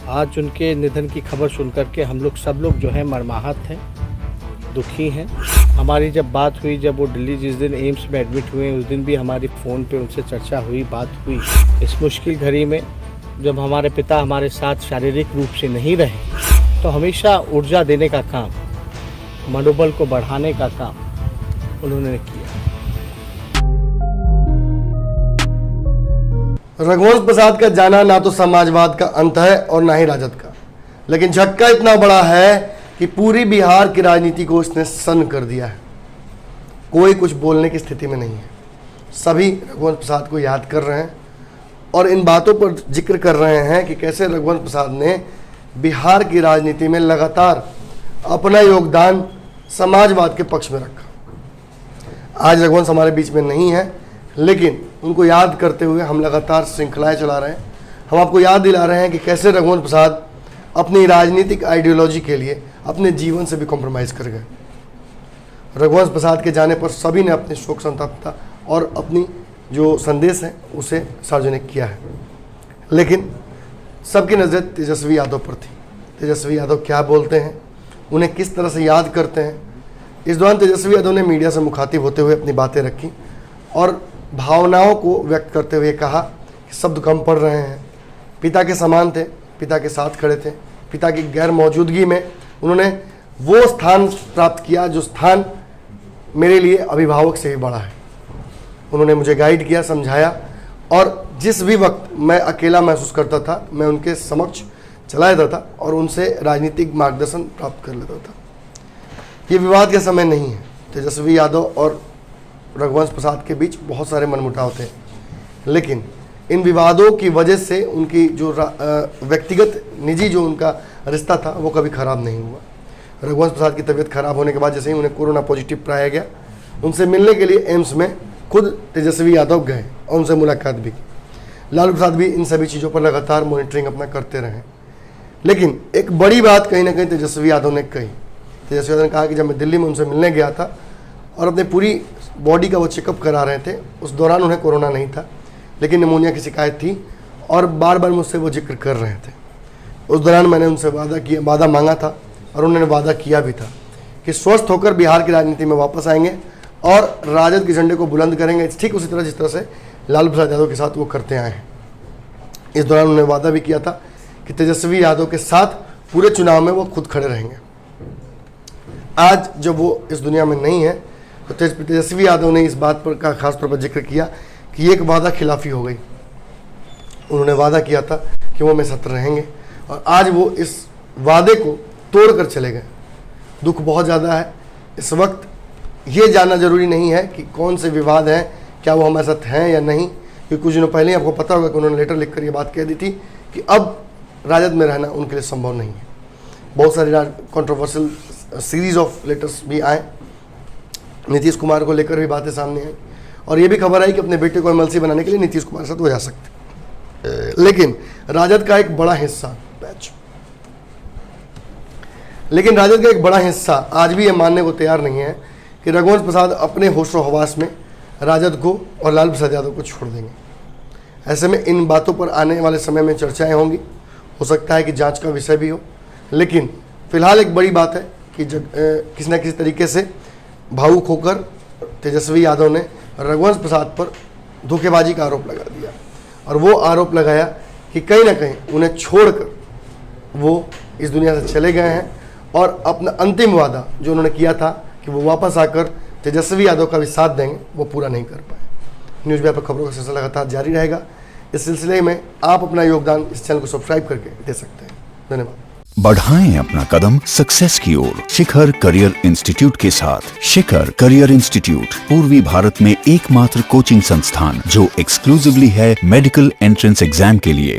आज उनके निधन की खबर सुनकर के हम लोग सब लोग जो है मर्माहत हैं, दुखी हैं। हमारी जब बात हुई, जब वो दिल्ली जिस दिन एम्स में एडमिट हुए, उस दिन भी हमारी फ़ोन पे उनसे चर्चा हुई, बात हुई। इस मुश्किल घड़ी में जब हमारे पिता हमारे साथ शारीरिक रूप से नहीं रहे, तो हमेशा ऊर्जा देने का काम, मनोबल को बढ़ाने का काम उन्होंने किया। रघुवंश प्रसाद का जाना ना तो समाजवाद का अंत है और ना ही राजद का, लेकिन झटका इतना बड़ा है कि पूरी बिहार की राजनीति को इसने सन्न कर दिया है। कोई कुछ बोलने की स्थिति में नहीं है। सभी रघुवंश प्रसाद को याद कर रहे हैं और इन बातों पर जिक्र कर रहे हैं कि कैसे रघुवंश प्रसाद ने बिहार की राजनीति में लगातार अपना योगदान समाजवाद के पक्ष में रखा। आज रघुवंश हमारे बीच में नहीं है, लेकिन उनको याद करते हुए हम लगातार श्रृंखलाएं चला रहे हैं। हम आपको याद दिला रहे हैं कि कैसे रघुवंश प्रसाद अपनी राजनीतिक आइडियोलॉजी के लिए अपने जीवन से भी कॉम्प्रोमाइज़ कर गए। रघुवंश प्रसाद के जाने पर सभी ने अपनी शोक संतापता और अपनी जो संदेश है उसे सार्वजनिक किया है, लेकिन सबकी नज़र तेजस्वी यादव पर थी। तेजस्वी यादव क्या बोलते हैं, उन्हें किस तरह से याद करते हैं। इस दौरान तेजस्वी यादव ने मीडिया से मुखातिब होते हुए अपनी बातें रखी और भावनाओं को व्यक्त करते हुए कहा कि शब्द कम पड़ रहे हैं। पिता के समान थे, पिता के साथ खड़े थे। पिता की गैर मौजूदगी में उन्होंने वो स्थान प्राप्त किया जो स्थान मेरे लिए अभिभावक से भी बड़ा है। उन्होंने मुझे गाइड किया, समझाया, और जिस भी वक्त मैं अकेला महसूस करता था मैं उनके समक्ष चला जाता था और उनसे राजनीतिक मार्गदर्शन प्राप्त कर लेता था। ये विवाद का समय नहीं है। तेजस्वी यादव और रघुवंश प्रसाद के बीच बहुत सारे मनमुटाव थे, लेकिन इन विवादों की वजह से उनकी जो व्यक्तिगत निजी जो उनका रिश्ता था वो कभी ख़राब नहीं हुआ। रघुवंश प्रसाद की तबीयत खराब होने के बाद जैसे ही उन्हें कोरोना पॉजिटिव पाया गया, उनसे मिलने के लिए एम्स में खुद तेजस्वी यादव गए और उनसे मुलाकात भी की। लालू प्रसाद भी इन सभी चीज़ों पर लगातार मॉनिटरिंग अपना करते रहे, लेकिन एक बड़ी बात कहीं ना कहीं तेजस्वी यादव ने कही। तेजस्वी यादव ने कहा कि जब मैं दिल्ली में उनसे मिलने गया था और अपने पूरी बॉडी का वो चेकअप करा रहे थे, उस दौरान उन्हें कोरोना नहीं था, लेकिन निमोनिया की शिकायत थी और बार बार मुझसे वो जिक्र कर रहे थे। उस दौरान मैंने उनसे वादा मांगा था और उन्होंने वादा किया भी था कि स्वस्थ होकर बिहार की राजनीति में वापस आएंगे और राजद के झंडे को बुलंद करेंगे, ठीक उसी तरह जिस तरह से लालू प्रसाद यादव के साथ वो करते आए हैं। इस दौरान उन्होंने वादा भी किया था कि तेजस्वी यादव के साथ पूरे चुनाव में वो खुद खड़े रहेंगे। आज जब वो इस दुनिया में नहीं है तो तेजस्वी यादव ने इस बात पर का खास तौर पर जिक्र किया कि ये एक वादा खिलाफी हो गई। उन्होंने वादा किया था कि वो मेरे साथ रहेंगे और आज वो इस वादे को तोड़ कर चले गए। दुख बहुत ज़्यादा है। इस वक्त ये जानना जरूरी नहीं है कि कौन से विवाद हैं, क्या वो हमारे साथ हैं या नहीं, क्योंकि कुछ दिनों पहले ही आपको पता होगा कि उन्होंने लेटर लिखकर ये बात कह दी थी कि अब राजद में रहना उनके लिए संभव नहीं है। बहुत सारी कंट्रोवर्शियल सीरीज ऑफ लेटर्स भी आए, नीतीश कुमार को लेकर भी बातें सामने आई और ये भी खबर आई कि अपने बेटे को एमएलसी बनाने के लिए नीतीश कुमार के साथ वो जा सकते। लेकिन राजद का एक बड़ा हिस्सा आज भी ये मानने को तैयार नहीं है कि रघुवंश प्रसाद अपने होशो हवास में राजद को और लालू प्रसाद यादव को छोड़ देंगे। ऐसे में इन बातों पर आने वाले समय में चर्चाएं होंगी, हो सकता है कि जांच का विषय भी हो, लेकिन फिलहाल एक बड़ी बात है कि किसी न किसी तरीके से भावुक होकर तेजस्वी यादव ने रघुवंश प्रसाद पर धोखेबाजी का आरोप लगा दिया और वो आरोप लगाया कि कहीं ना कहीं उन्हें छोड़कर वो इस दुनिया से चले गए हैं और अपना अंतिम वादा जो उन्होंने किया था कि वो वापस आकर तेजस्वी यादव का भी साथ देंगे, वो पूरा नहीं कर पाए। न्यूज़ बिहार पर खबरों का सिलसिला लगातार जारी रहेगा। इस सिलसिले में आप अपना योगदान इस चैनल को सब्सक्राइब करके दे सकते हैं। धन्यवाद। बढ़ाएं अपना कदम सक्सेस की ओर शिखर करियर इंस्टीट्यूट के साथ। शिखर करियर इंस्टीट्यूट पूर्वी भारत में एकमात्र कोचिंग संस्थान जो एक्सक्लूसिवली है मेडिकल एंट्रेंस एग्जाम के लिए।